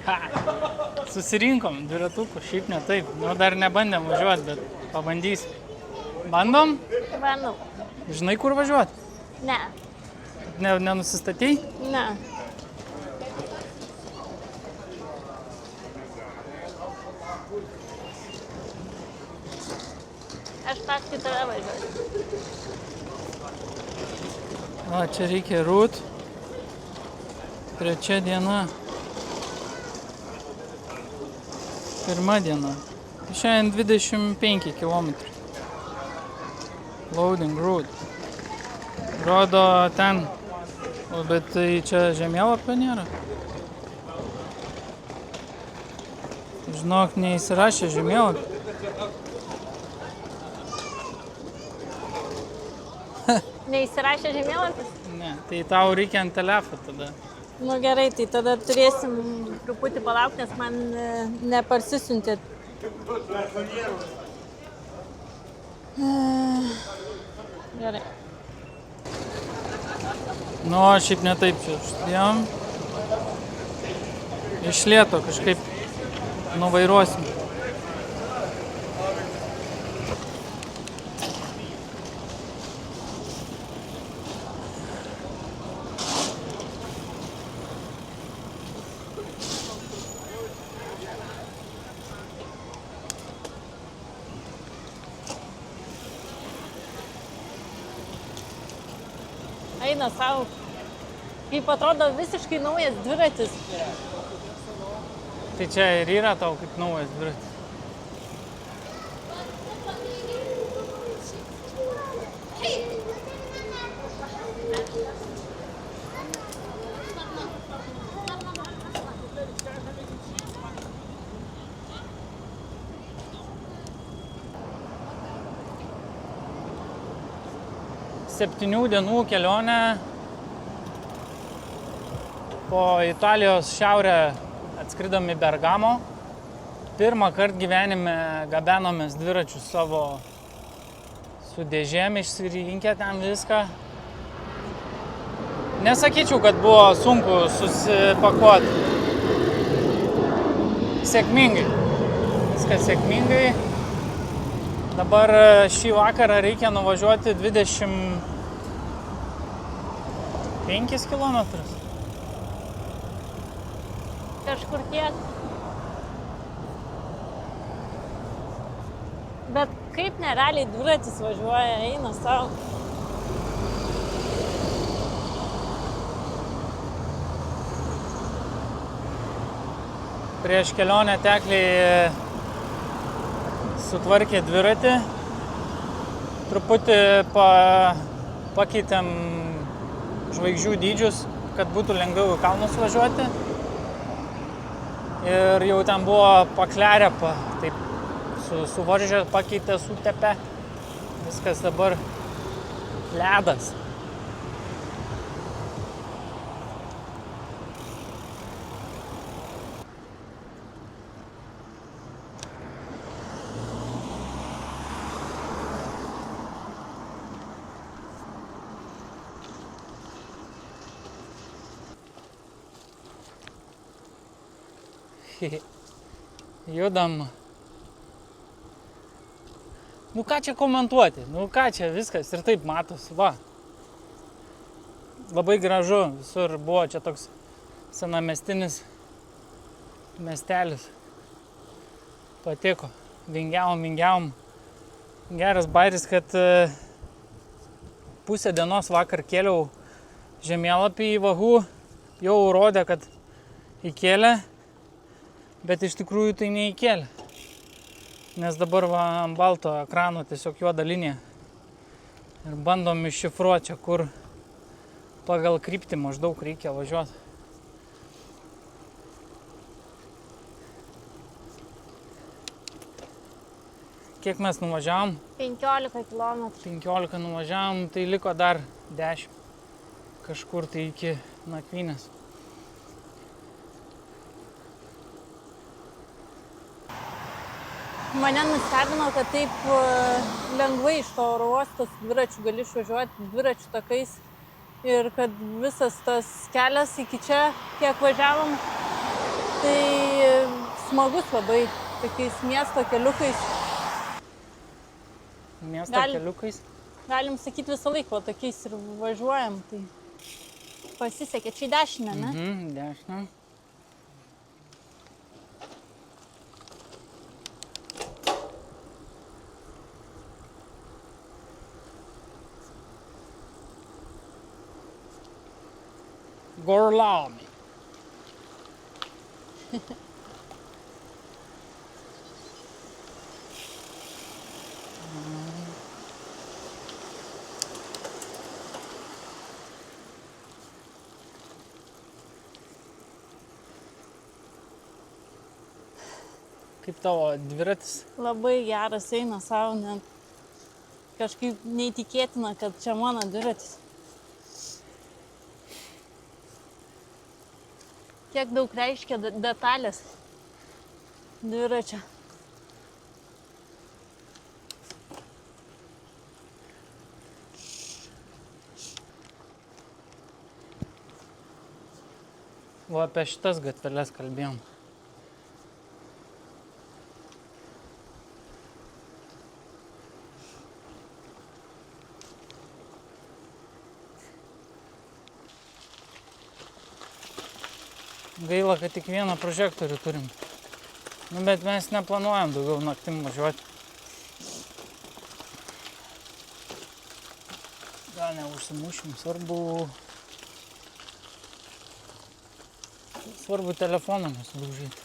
Ha, susirinkom dviratukų, šiaip ne taip. Nu, dar nebandėm važiuoti, bet pabandysim. Bandom? Bandau. Žinai, kur važiuoti? Ne. Nenusistatei? Ne. Aš paskui tave važiuoju. O, čia reikia Rūt. 3 diena. 1 diena. Šiandien 25 km. Loading Rūt. Rodo ten. O, bet tai čia žemėlapio nėra. Žinok, neįsirašė žemėlapį. Neįsirašė žemėlapis? Ne, tai tau reikia ant telefo tada. Nu gerai, tai tada turėsim truputį palaukti, nes man neparsisiuntė. Gerai. Nu, šiaip ne taip čia uždėjom. Iš lėto kažkaip nuvairuosim. Eina savo. Kaip atrodo visiškai naujas dviratis. Tai čia ir yra tau kaip naujas dviratis. Septynių dienų kelionę po Italijos šiaurę atskridom į Bergamo. Pirmą kartą gyvenime gabenomės dviračius savo su dėžėm, išsirinkę ten viską. Nesakyčiau, kad buvo sunku susipakuoti. Sėkmingai. Viskas sėkmingai. Dabar šį vakarą reikia nuvažiuoti 25 kilometrus. Kažkur tiek. Bet kaip nerealiai dviratis važiuoja, eina savo. Prieš kelionę tekliai sutvarkė dviratį. Truputį pakeitėm žvaigždžių dydžius, kad būtų lengviau į kalnus važiuoti. Ir jau ten buvo paklerę, taip suvaržė, pakeitė, sutepė. Viskas dabar ledas. Judam. Nu ką čia komentuoti? Nu ką čia viskas ir taip matosi, va. Labai gražu, visur buvo čia toks senamiestinis miestelis. Patiko, vingiavom. Geras bairis, kad pusę dienos vakar kėliau žemėlapį į Vahų, jau rodė, kad įkėlė. Bet iš tikrųjų tai neįkėlė, nes dabar va, ant balto ekrano tiesiog juoda linija ir bandom iššifruoti čia, kur pagal kryptį maždaug reikia važiuoti. Kiek mes nuvažiavom? 15 km. 15 nuvažiavom, tai liko dar 10 kažkur tai iki nakvynės. Mane nustebino, kad taip lengvai iš to oro uosto su dviračiu gali išvažiuoti dviračių takais ir kad visas tas kelias iki čia, kiek važiavom, Tai smagus labai, tokiais miesto keliukais. Miesto keliukais. Galim sakyti visą laiką, o tokiais ir važiuojam, tai pasisekė. Čia į dešinę, ne? Dešinę. Gorlami. Kaip tavo dviratis? Labai geras eina savo, net kažkaip neįtikėtina, kad čia mano dviratis. Kiek daug reiškia detalės dviračio. O apie šitas gatveles kalbėjom. Gaila, kad tik vieną prožektorių turim. Nu, bet mes neplanuojam daugiau naktim važiuoti. Gal neužsimušim, svarbu telefoną nesudaužyti.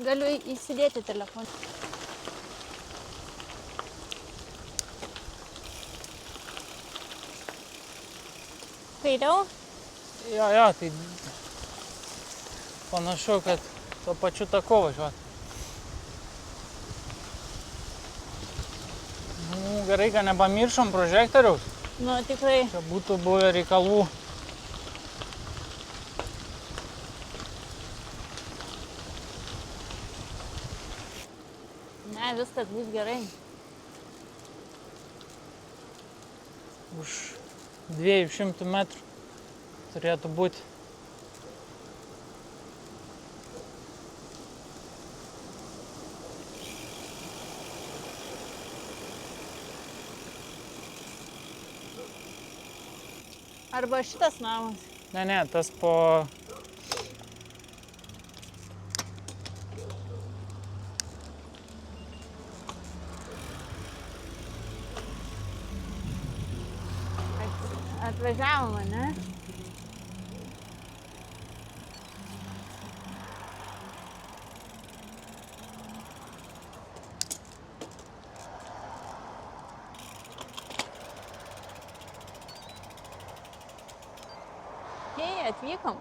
Galiu įsidėti telefoną. Kairiau? Jo, tai panašu, kad tuo pačiu taku važiuoti. Nu, gerai, kad nepamiršom prožektoriaus. Nu, tikrai. Čia būtų buvę reikalų. Ne, viskas bus gerai. Už 200 metrų turėtų būti. Arba šitas namas. Ne, tas po... Atvažiavom, ne? Jei, atvykom.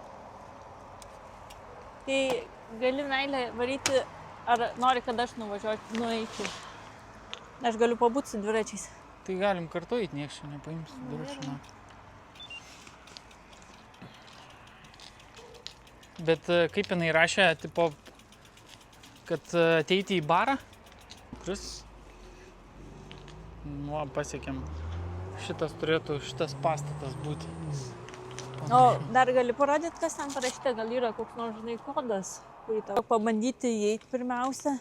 Tai gali, meilė, varyti, ar nori, kad aš nueičiau. Aš galiu pabūti su dviračiais. Tai galim kartu eiti, nieks čia nepaims dviračių. Bet kaip jinai rašė, tipo, kad ateiti į barą, kuris, nu, pasiekėm, šitas pastatas būti. O dar gali parodyti, kas ten parašyta, gal yra koks nors, žinai, kodas, kurį tau pabandyti įeiti pirmiausia.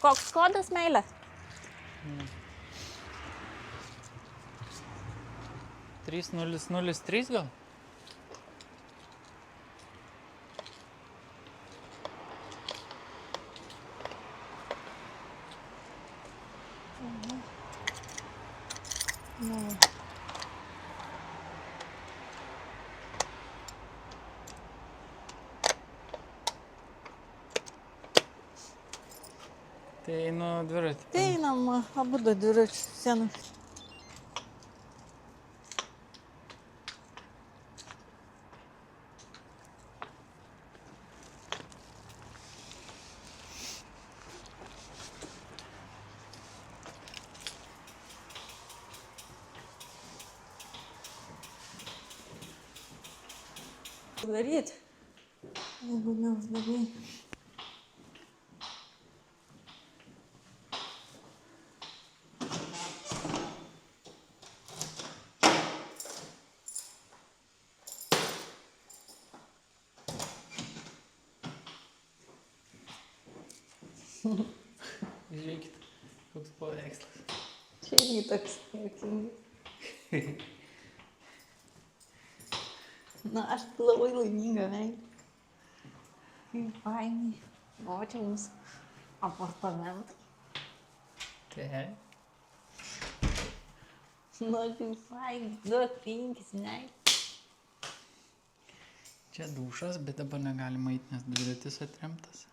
Koks kodas, meilė? 3003 gal? Tai einu dviratį. Tai einam abudu dviračių sieną. Daryti, jeigu neuždarai. Pasižiūrėkit, koks paveikslas. Čia irgi toks juokingas. Na, aš labai laiminga, vei. Kaip fainai. O čia mūsų apartamentai. Tai. Na, kaip fainai. 2-5, ne? Čia dušas, bet dabar negalima eiti, nes dviratis atremtas.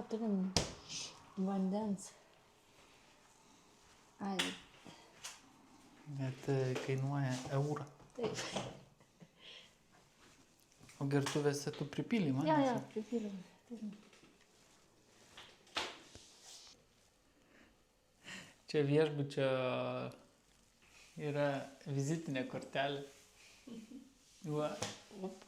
O, turim vandens. Ai, Bet kainuoja eurą. taip. O gertuvėse tu pripylį man? Jo, pripylim. Čia viešbučio yra vizitinė kortelė. Va. Up.